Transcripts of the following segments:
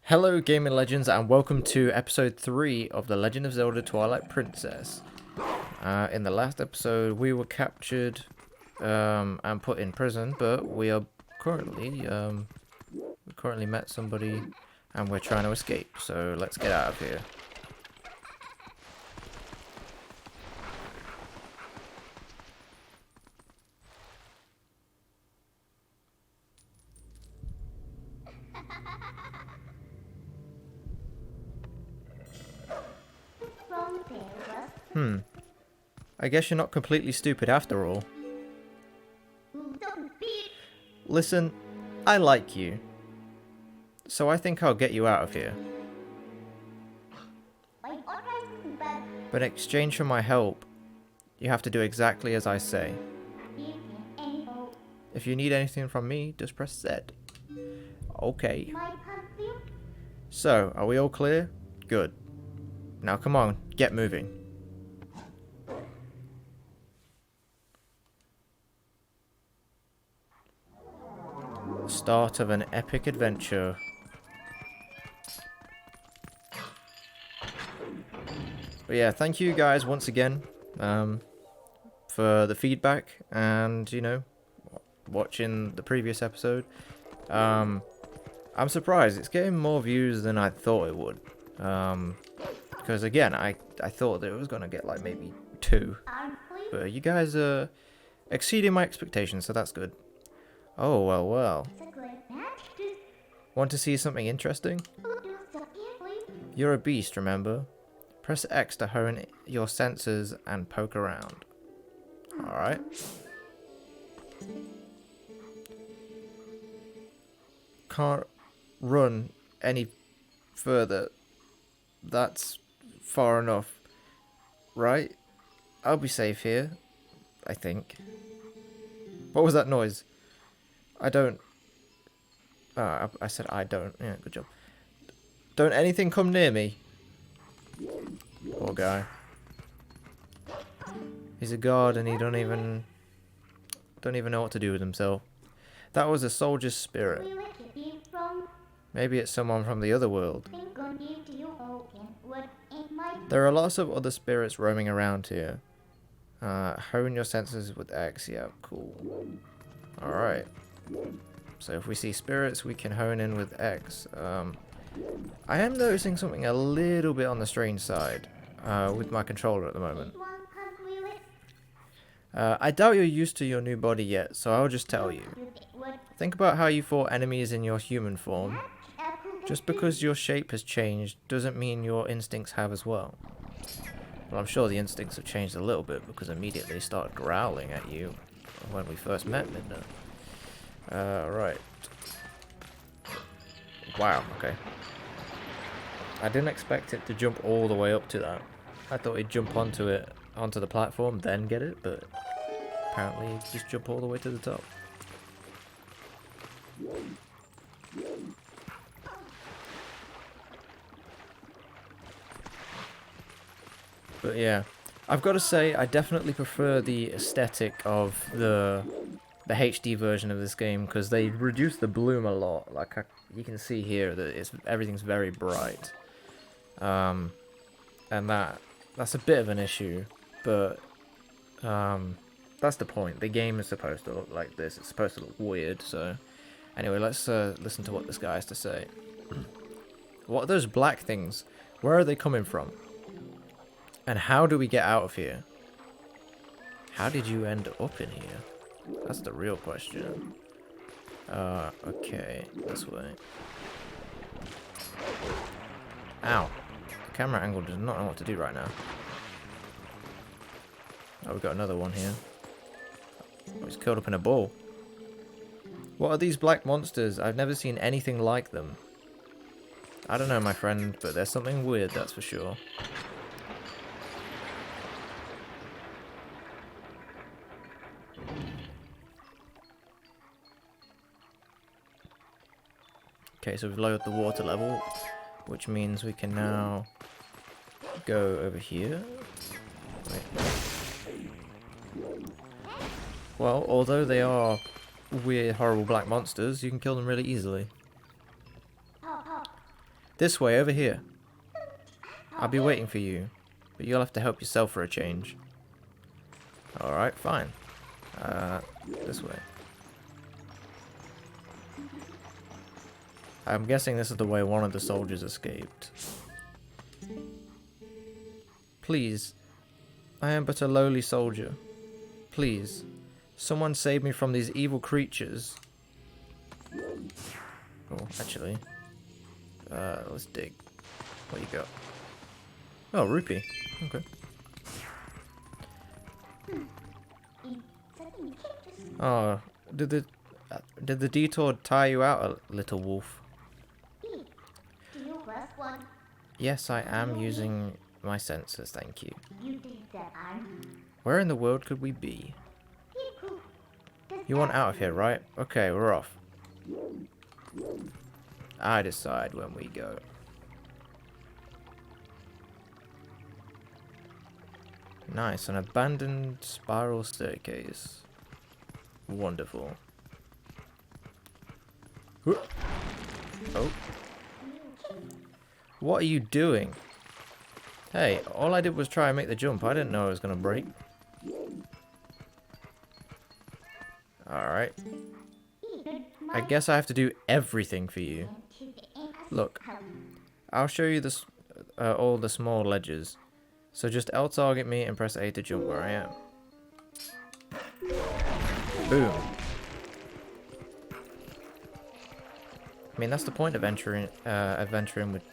Hello gaming legends and welcome to episode 3 of The Legend of Zelda Twilight Princess. In the last episode we were captured and put in prison, but we are currently met somebody and we're trying to escape, so let's get out of here. I guess you're not completely stupid after all. Listen, I like you, so I think I'll get you out of here. But in exchange for my help, you have to do exactly as I say. If you need anything from me, just press Z. Okay. So, are we all clear? Good. Now come on, get moving. Start of an epic adventure. But yeah, thank you guys once again for the feedback and, you know, watching the previous episode. I'm surprised it's getting more views than I thought it would. Because again, I thought that it was gonna get like maybe 2, but you guys are exceeding my expectations, so that's good. Oh, well. Want to see something interesting? You're a beast, remember? Press X to hone your senses and poke around. Alright. Can't run any further. That's far enough. Right? I'll be safe here. I think. What was that noise? I don't... I said I don't. Yeah, good job. Don't anything come near me. Poor guy. He's a guard and he don't even know what to do with himself. That was a soldier's spirit. Maybe it's someone from the other world. There are lots of other spirits roaming around here. Hone your senses with X. Yeah, cool. Alright. So if we see spirits, we can hone in with X. I am noticing something a little bit on the strange side with my controller at the moment. I doubt you're used to your new body yet, so I'll just tell you. Think about how you fought enemies in your human form. Just because your shape has changed doesn't mean your instincts have as well. Well, I'm sure the instincts have changed a little bit because immediately they started growling at you when we first met, Midna. Right. Wow, okay. I didn't expect it to jump all the way up to that. I thought he'd jump onto the platform, then get it, but apparently he'd just jump all the way to the top. But yeah, I've got to say I definitely prefer the aesthetic of the HD version of this game because they reduced the bloom a lot. Like you can see here that everything's very bright, and that's a bit of an issue. But that's the point. The game is supposed to look like this. It's supposed to look weird. So anyway, let's listen to what this guy has to say. What are those black things? Where are they coming from? And how do we get out of here? How did you end up in here? That's the real question. Okay, this way. Ow. The camera angle does not know what to do right now. Oh, we've got another one here. Oh, he's curled up in a ball. What are these black monsters? I've never seen anything like them. I don't know, my friend, but there's something weird, that's for sure. Okay, so we've lowered the water level, which means we can now go over here. Wait. Well, although they are weird, horrible black monsters, you can kill them really easily. This way, over here. I'll be waiting for you, but you'll have to help yourself for a change. Alright, fine. This way. I'm guessing this is the way one of the soldiers escaped. Please, I am but a lowly soldier. Please, someone save me from these evil creatures. Oh, actually. Let's dig. What you got? Oh, rupee. Okay. Oh, did the detour tire you out, a little wolf? Yes, I am using my senses, thank you. Where in the world could we be? You want out of here, right? Okay, we're off. I decide when we go. Nice, an abandoned spiral staircase. Wonderful. Oh. What are you doing? Hey, all I did was try and make the jump. I didn't know it was going to break. Alright. I guess I have to do everything for you. Look, I'll show you this, all the small ledges. So just L target me and press A to jump where I am. Boom. I mean, that's the point of adventuring with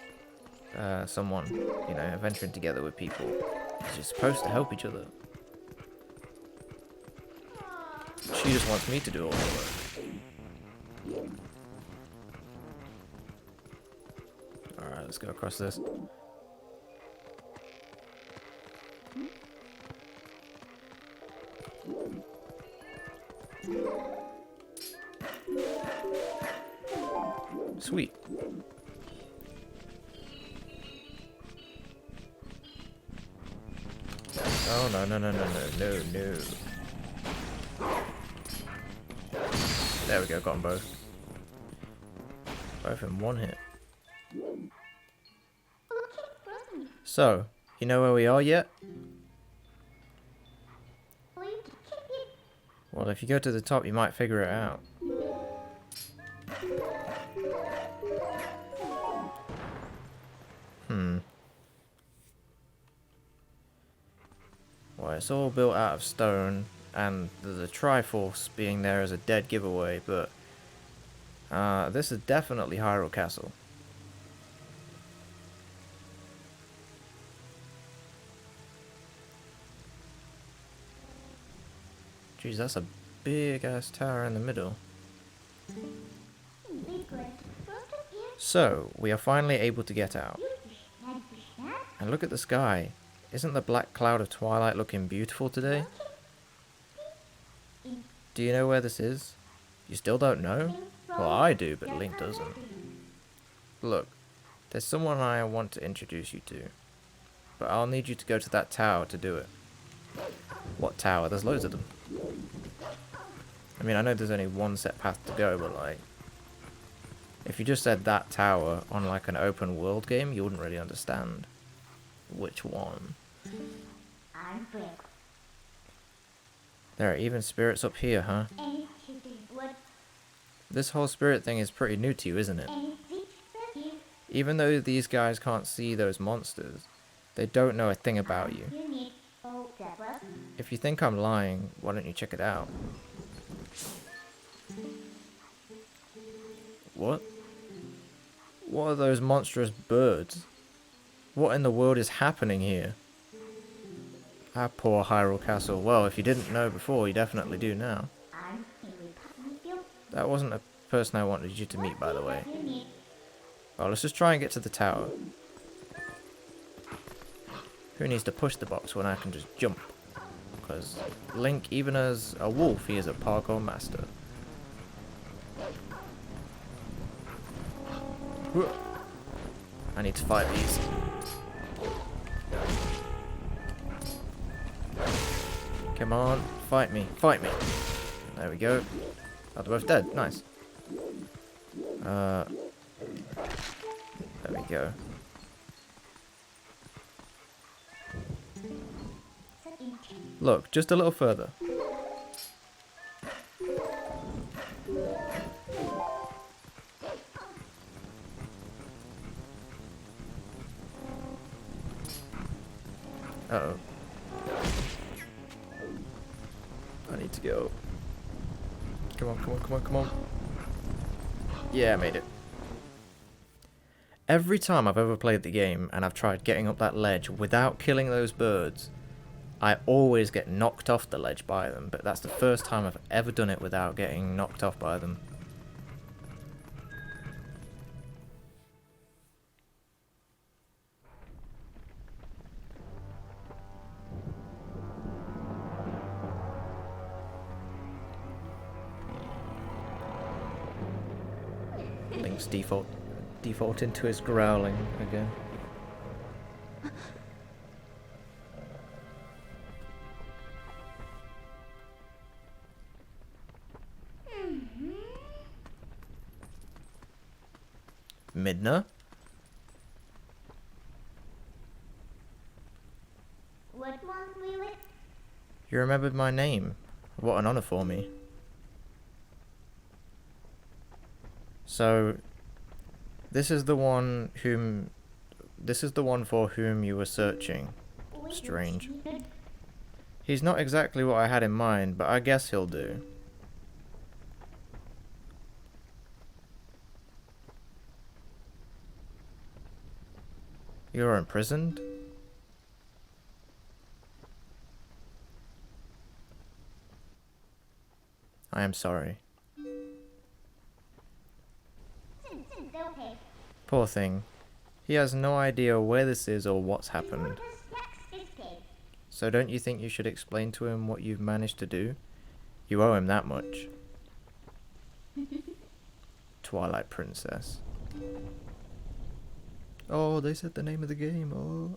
someone. You know, adventuring together with people. You're supposed to help each other. She just wants me to do all the work. Alright, let's go across this. Sweet. Oh, no, no, no, no, no, no, no. There we go, got them both. Both in one hit. So, you know where we are yet? Well, if you go to the top, you might figure it out. Well, it's all built out of stone, and the Triforce being there is a dead giveaway, but this is definitely Hyrule Castle. Jeez, that's a big ass tower in the middle. So, we are finally able to get out. And look at the sky. Isn't the black cloud of Twilight looking beautiful today? Do you know where this is? You still don't know? Well, I do, but Link doesn't. Look, there's someone I want to introduce you to. But I'll need you to go to that tower to do it. What tower? There's loads of them. I mean, I know there's only one set path to go, but like, if you just said that tower on like an open world game, you wouldn't really understand which one. There are even spirits up here, huh? This whole spirit thing is pretty new to you, isn't it? Even though these guys can't see those monsters, they don't know a thing about you. If you think I'm lying, why don't you check it out? What? What are those monstrous birds? What in the world is happening here? Ah, poor Hyrule Castle. Well, if you didn't know before, you definitely do now. That wasn't a person I wanted you to meet, by the way. Well, let's just try and get to the tower. Who needs to push the box when I can just jump? Because Link, even as a wolf, he is a parkour master. I need to fight these. Come on, fight me, fight me. There we go. Oh, they're both dead, nice. There we go. Look, just a little further. Uh-oh. I need to go. Come on, come on, come on, come on. Yeah, I made it. Every time I've ever played the game and I've tried getting up that ledge without killing those birds, I always get knocked off the ledge by them, but that's the first time I've ever done it without getting knocked off by them. Link's default into his growling again. Midna? What want we with? You remembered my name. What an honor for me. So, this is the one for whom you were searching. Strange. He's not exactly what I had in mind, but I guess he'll do. You're imprisoned? I am sorry. Poor thing. He has no idea where this is or what's happened. So don't you think you should explain to him what you've managed to do? You owe him that much. Twilight Princess. Oh, they said the name of the game. Oh.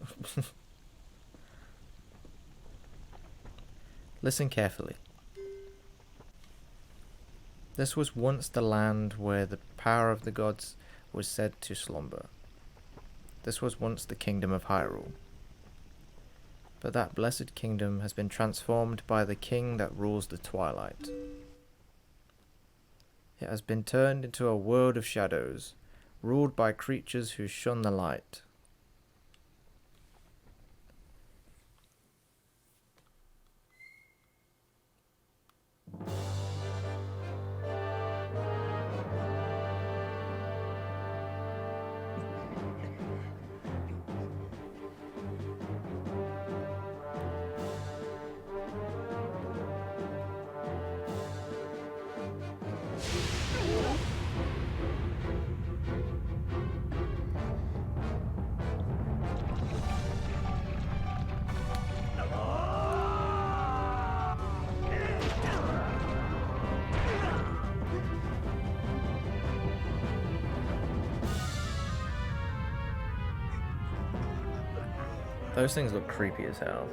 Listen carefully. This was once the land where the power of the gods was said to slumber. This was once the kingdom of Hyrule. But that blessed kingdom has been transformed by the king that rules the Twilight. It has been turned into a world of shadows, ruled by creatures who shun the light. Those things look creepy as hell.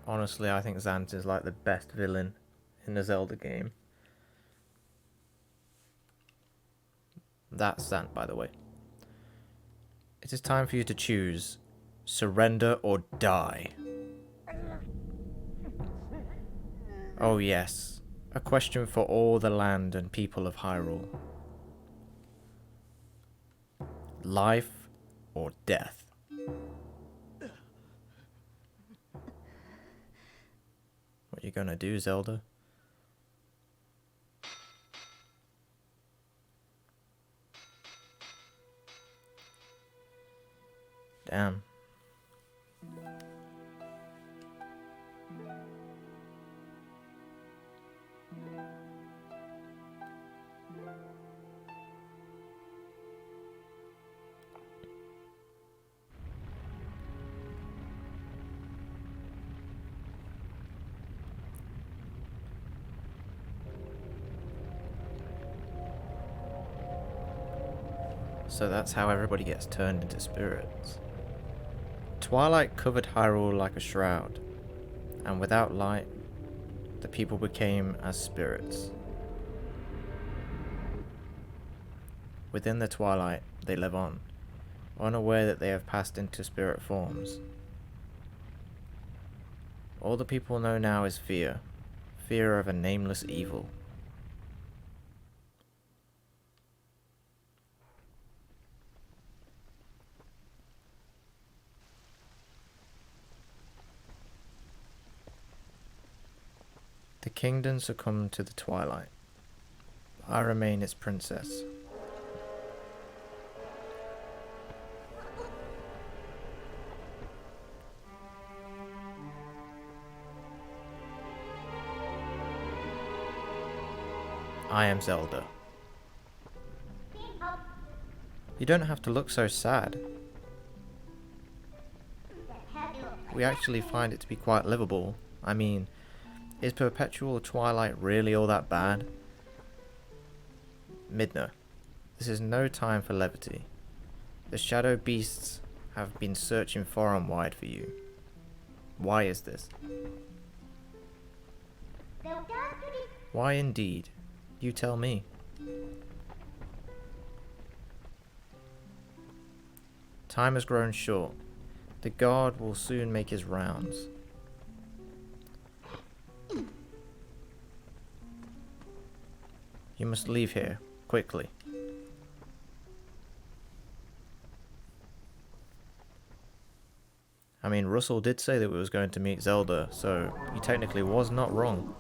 Honestly, I think Zant is like the best villain in the Zelda game. That's Zant, by the way. It is time for you to choose. Surrender or die. Oh yes, a question for all the land and people of Hyrule. Life or death? What you gonna do, Zelda? Damn. So that's how everybody gets turned into spirits. Twilight covered Hyrule like a shroud, and without light, the people became as spirits. Within the Twilight, they live on, unaware that they have passed into spirit forms. All the people know now is fear, fear of a nameless evil. The kingdom succumbed to the Twilight. I remain its princess. I am Zelda. You don't have to look so sad. We actually find it to be quite livable. I mean, is perpetual twilight really all that bad? Midna, this is no time for levity. The shadow beasts have been searching far and wide for you. Why is this? Why indeed? You tell me. Time has grown short. The guard will soon make his rounds. You must leave here, quickly. I mean, Russell did say that we was going to meet Zelda, so he technically was not wrong.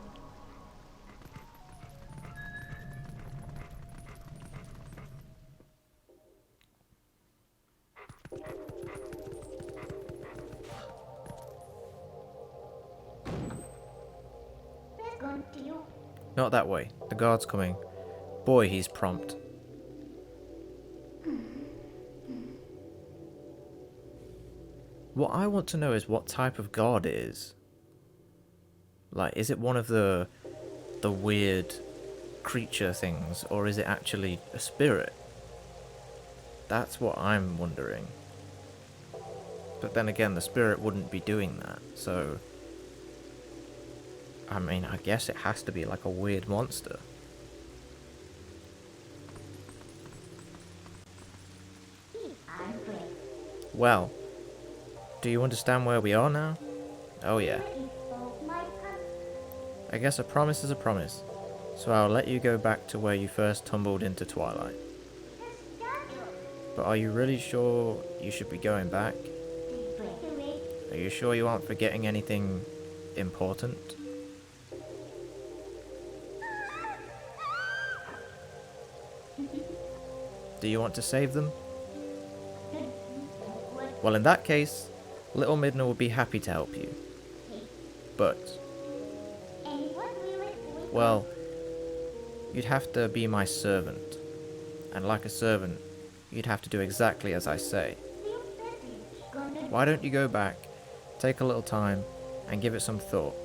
Not that way. The guard's coming. Boy, he's prompt. What I want to know is what type of guard it is. Like, is it one of the weird creature things, or is it actually a spirit? That's what I'm wondering. But then again, the spirit wouldn't be doing that, so... I mean, I guess it has to be like a weird monster. Well, do you understand where we are now? Oh yeah. I guess a promise is a promise, so I'll let you go back to where you first tumbled into Twilight. But are you really sure you should be going back? Are you sure you aren't forgetting anything important? Do you want to save them? Well, in that case, little Midna will be happy to help you. But, well, you'd have to be my servant. And like a servant, you'd have to do exactly as I say. Why don't you go back, take a little time, and give it some thought?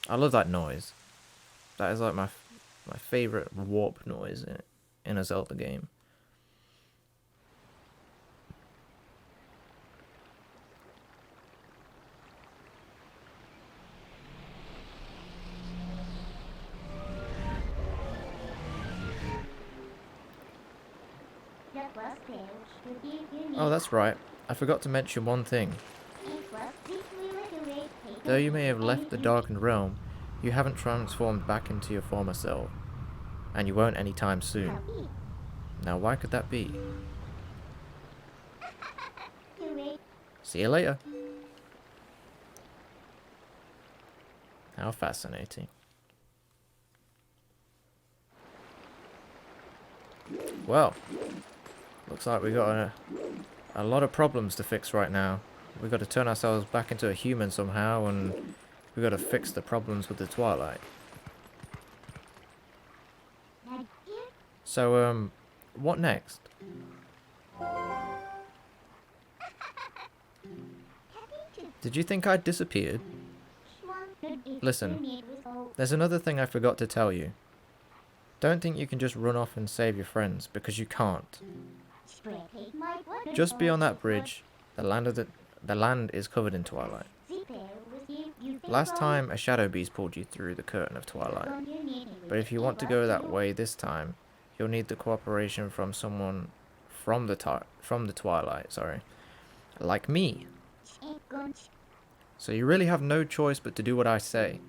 I love that noise. That is like my favourite warp noise in a Zelda game. Oh, that's right. I forgot to mention one thing. Though you may have left the darkened realm, you haven't transformed back into your former self. And you won't anytime soon. Now why could that be? See you later. How fascinating. Well, looks like we got a lot of problems to fix right now. We've got to turn ourselves back into a human somehow, and we've got to fix the problems with the Twilight. So, what next? Did you think I'd disappeared? Listen, There's another thing I forgot to tell you. Don't think you can just run off and save your friends, because you can't. Just beyond that bridge, the land is covered in twilight. Last time, a shadow beast pulled you through the curtain of twilight. But if you want to go that way this time, you'll need the cooperation from someone from the twilight, sorry. Like me. So you really have no choice but to do what I say.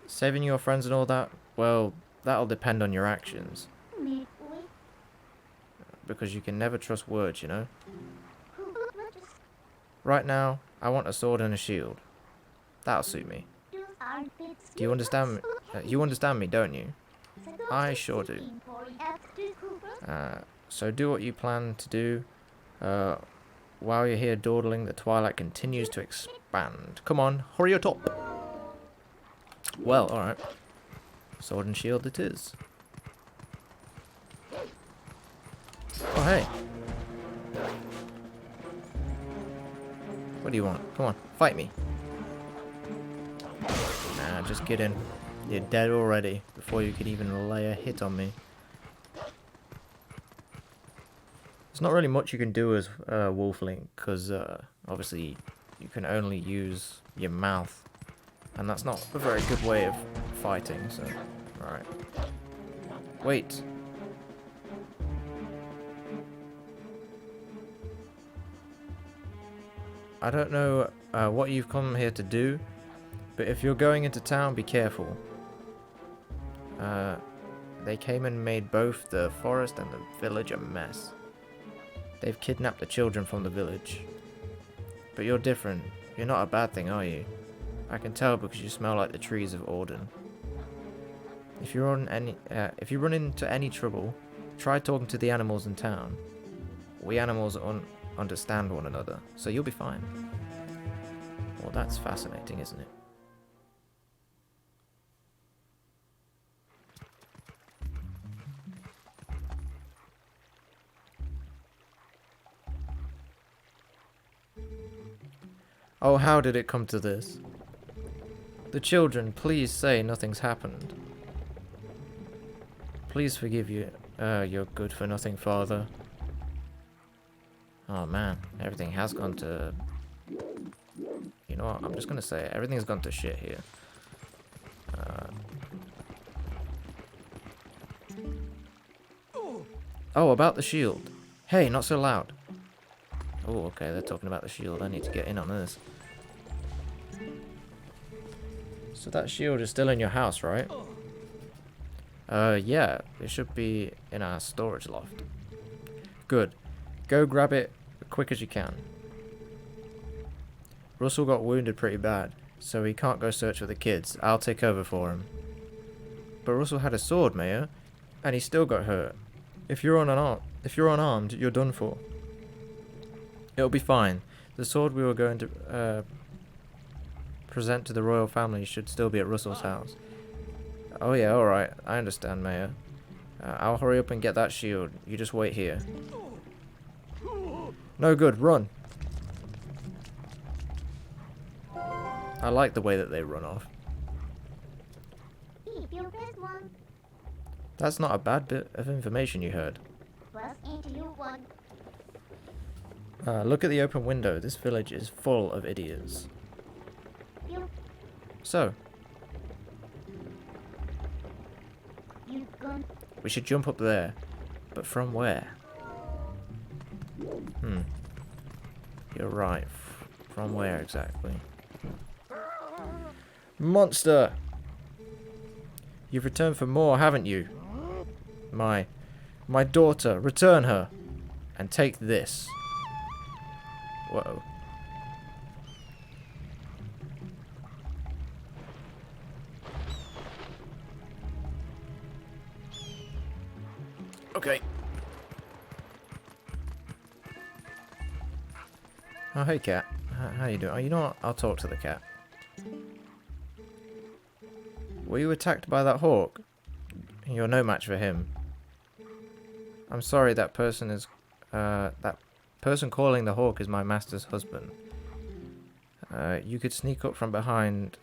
Saving your friends and all that, well, that'll depend on your actions. Because you can never trust words, you know? Right now, I want a sword and a shield. That'll suit me. Do you understand me? You understand me, don't you? I sure do. So do what you plan to do. While you're here dawdling, the twilight continues to expand. Come on, hurry it up! Well, alright. Sword and shield it is. Oh, hey. What do you want? Come on, fight me. Nah, just get in. You're dead already before you could even lay a hit on me. There's not really much you can do as Wolfling, because obviously you can only use your mouth. And that's not a very good way of fighting, so... Alright. Wait. I don't know what you've come here to do, but if you're going into town, be careful. They came and made both the forest and the village a mess. They've kidnapped the children from the village. But you're different. You're not a bad thing, are you? I can tell because you smell like the trees of Auden. If you run into any trouble, try talking to the animals in town. We animals understand one another, so you'll be fine. Well, that's fascinating, isn't it? Oh, how did it come to this? The children, please say nothing's happened. Please forgive you, your good-for-nothing father. Oh man, everything has gone to... You know what, I'm just gonna say it. Everything's gone to shit here. Oh, about the shield. Hey, not so loud. Oh, okay, they're talking about the shield. I need to get in on this. So that shield is still in your house, right? Yeah, it should be in our storage loft. Good. Go grab it as quick as you can. Russell got wounded pretty bad, so he can't go search for the kids. I'll take over for him. But Russell had a sword, Mayor, and he still got hurt. If you're unarmed, you're done for. It'll be fine. The sword we were going to present to the royal family should still be at Russell's house. Oh yeah, alright. I understand, Mayor. I'll hurry up and get that shield. You just wait here. No good, run! I like the way that they run off. That's not a bad bit of information you heard. Look at the open window. This village is full of idiots. So, we should jump up there. But from where? You're right. From where exactly? Monster! You've returned for more, haven't you? My daughter. Return her. And take this. Whoa. Okay. Oh, hey, cat. How you doing? Oh, you know what? I'll talk to the cat. Were you attacked by that hawk? You're no match for him. I'm sorry, that person is... that person calling the hawk is my master's husband. You could sneak up from behind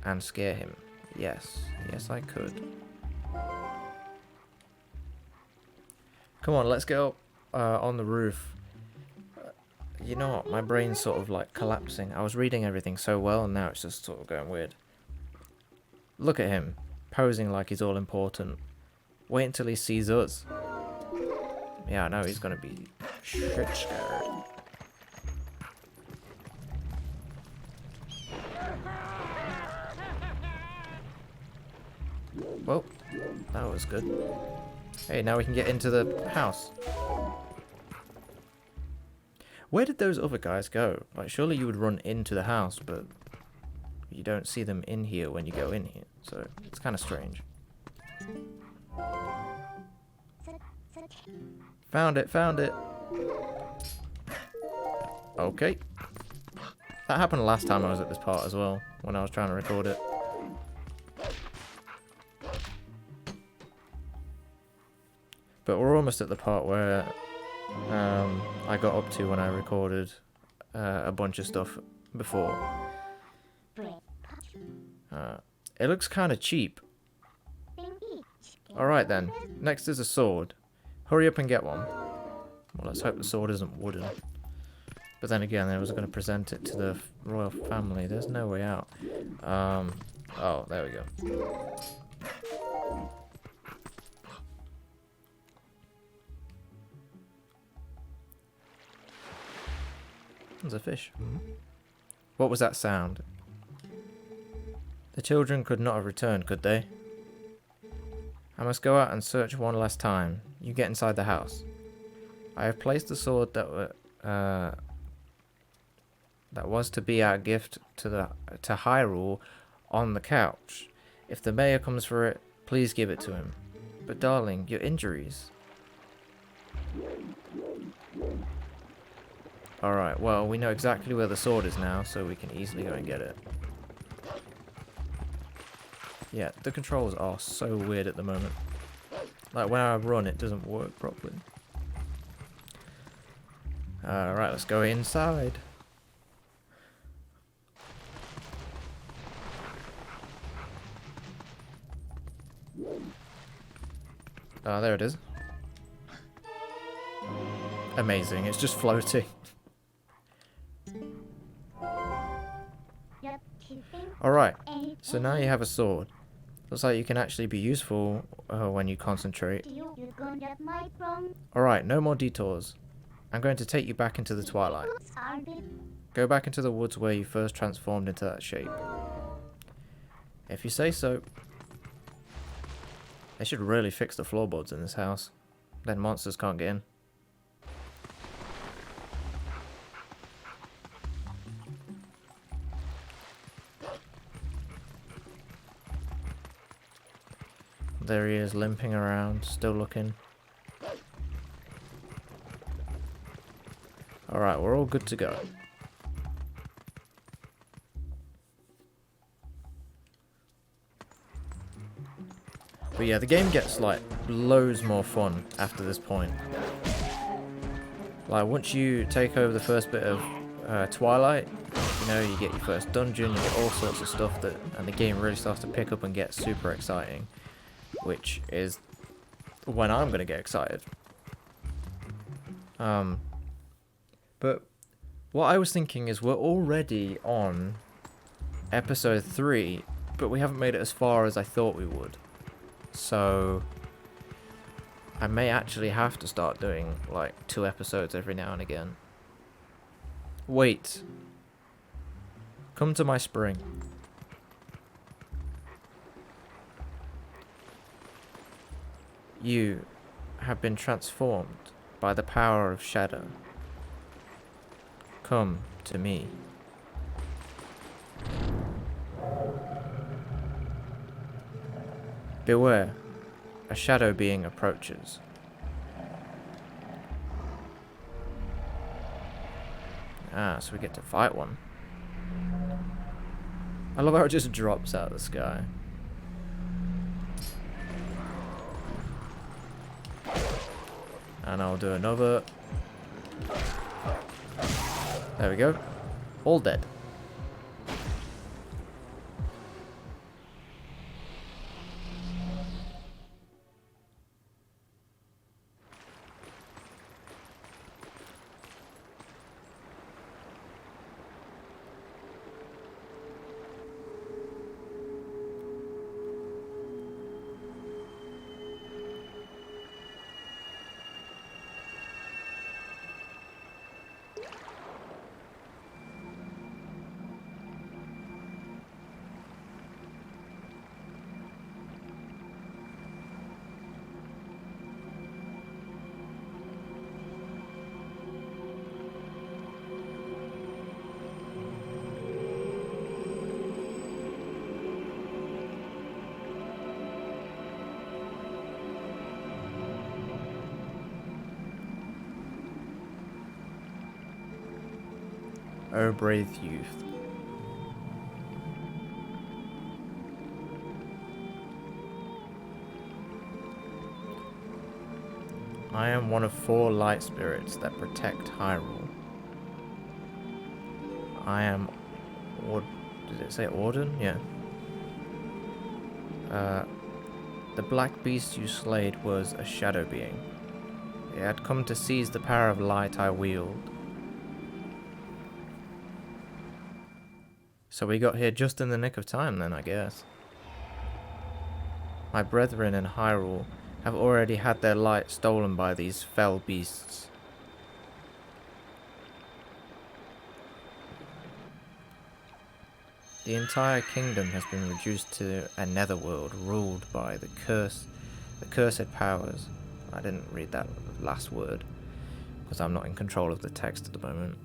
and scare him. Yes. Yes, I could. Come on, let's go up on the roof. You know what? My brain's sort of like collapsing. I was reading everything so well, and now it's just sort of going weird. Look at him, posing like he's all important. Wait until he sees us. Yeah, I know, he's gonna be shit scared. Well, that was good. Hey, now we can get into the house. Where did those other guys go? Like, surely you would run into the house, but you don't see them in here when you go in here. So, it's kind of strange. Found it, found it. Okay. That happened last time I was at this part as well, when I was trying to record it. But we're almost at the part where I got up to when I recorded a bunch of stuff before. It looks kind of cheap. Alright then, next is a sword. Hurry up and get one. Well, let's hope the sword isn't wooden. But then again, I was going to present it to the royal family. There's no way out. Oh, there we go. There's a fish. What was that sound? The children could not have returned, could they? I must go out and search one last time. You get inside the house. I have placed the sword that was to be our gift to Hyrule on the couch. If the mayor comes for it, please give it to him. But darling, your injuries. Alright, well, we know exactly where the sword is now, so we can easily go and get it. Yeah, the controls are so weird at the moment. Like, when I run, it doesn't work properly. Alright, let's go inside. Ah, there it is. Amazing, it's just floating. Alright, so now you have a sword. Looks like you can actually be useful when you concentrate. Alright, no more detours. I'm going to take you back into the Twilight. Go back into the woods where you first transformed into that shape. If you say so. They should really fix the floorboards in this house. Then monsters can't get in. There he is, limping around, still looking. Alright, we're all good to go. But yeah, the game gets like loads more fun after this point. Like once you take over the first bit of Twilight, you know, you get your first dungeon, you get all sorts of stuff that, and the game really starts to pick up and get super exciting. Which is when I'm going to get excited. But what I was thinking is we're already on episode 3, but we haven't made it as far as I thought we would. So I may actually have to start doing like 2 episodes every now and again. Wait. Come to my spring. You have been transformed by the power of shadow. Come to me. Beware, a shadow being approaches. Ah, so we get to fight one. I love how it just drops out of the sky. And I'll do another. There we go. All dead. O brave youth. I am one of 4 light spirits that protect Hyrule. I am... did it say Orden? Yeah. The black beast you slayed was a shadow being. It had come to seize the power of light I wield. So we got here just in the nick of time then, I guess. My brethren in Hyrule have already had their light stolen by these fell beasts. The entire kingdom has been reduced to a netherworld ruled by the cursed powers. I didn't read that last word because I'm not in control of the text at the moment.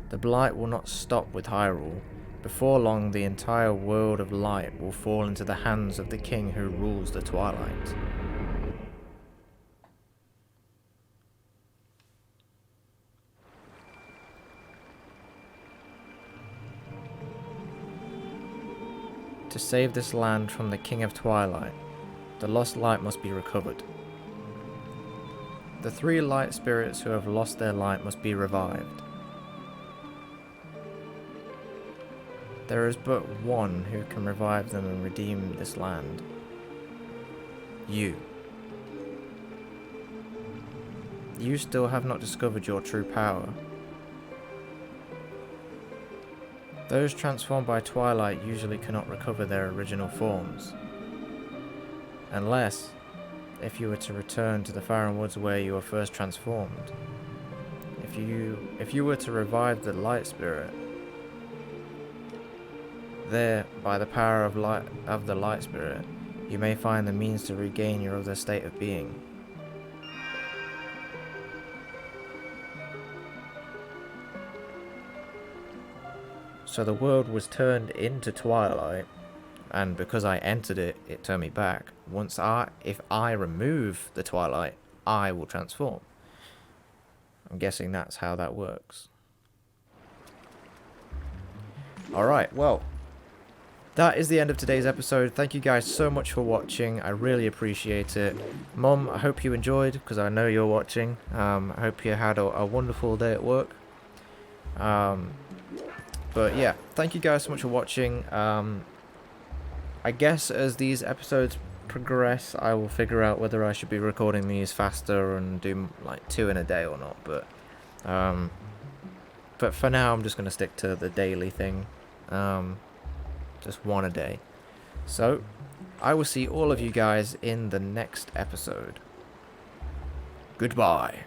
The blight will not stop with Hyrule. Before long, the entire world of light will fall into the hands of the king who rules the Twilight. To save this land from the King of Twilight, the lost light must be recovered. The 3 light spirits who have lost their light must be revived. There is but one who can revive them and redeem this land. You. You still have not discovered your true power. Those transformed by Twilight usually cannot recover their original forms. Unless, if you were to return to the Faron Woods where you were first transformed. If you were to revive the light spirit, there, by the power of the light spirit, you may find the means to regain your other state of being. So the world was turned into Twilight, and because I entered it, it turned me back. If I remove the Twilight, I will transform. I'm guessing that's how that works. Alright, well, that is the end of today's episode. Thank you guys so much for watching. I really appreciate it. Mom, I hope you enjoyed, because I know you're watching. I hope you had a wonderful day at work. But yeah, thank you guys so much for watching. I guess as these episodes progress, I will figure out whether I should be recording these faster and do like 2 in a day or not. But for now, I'm just going to stick to the daily thing. Just 1 a day. So, I will see all of you guys in the next episode. Goodbye.